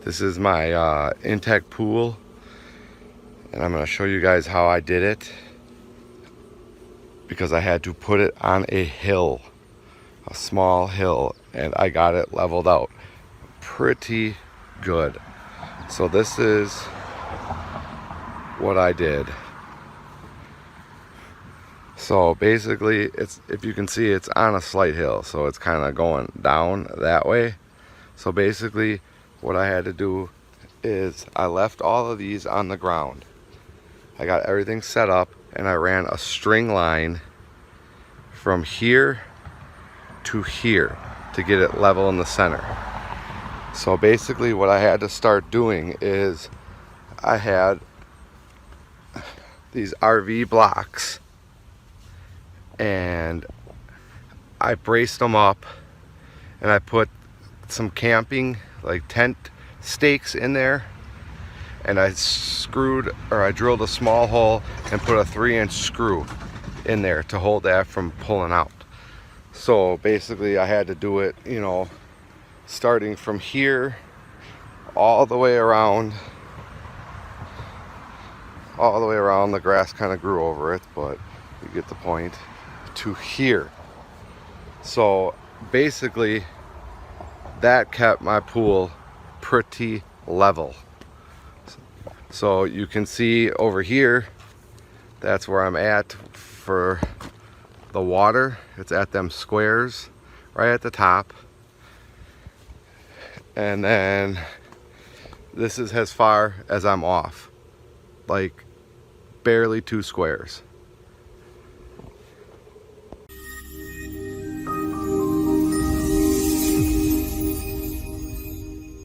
This is my INTEX pool, and I'm going to show you guys how I did it, because I had to put it on a hill, a small hill, and I got it leveled out pretty good. So this is what I did. So basically, it's, if you can see, it's on a slight hill, so it's kind of going down that way. So basically what I had to do is I left all of these on the ground. I got everything set up, and I ran a string line from here to here to get it level in the center. So basically what I had to start doing is I had these RV blocks, and I braced them up, and I put some camping, like tent stakes in there, and I drilled a small hole and put a 3-inch screw in there to hold that from pulling out. So basically I had to do it, you know, starting from here all the way around. The grass kind of grew over it, but you get the point, to here. So basically that kept my pool pretty level. So you can see over here, that's where I'm at for the water. It's at them squares right at the top, and then this is as far as I'm off, like barely 2 squares.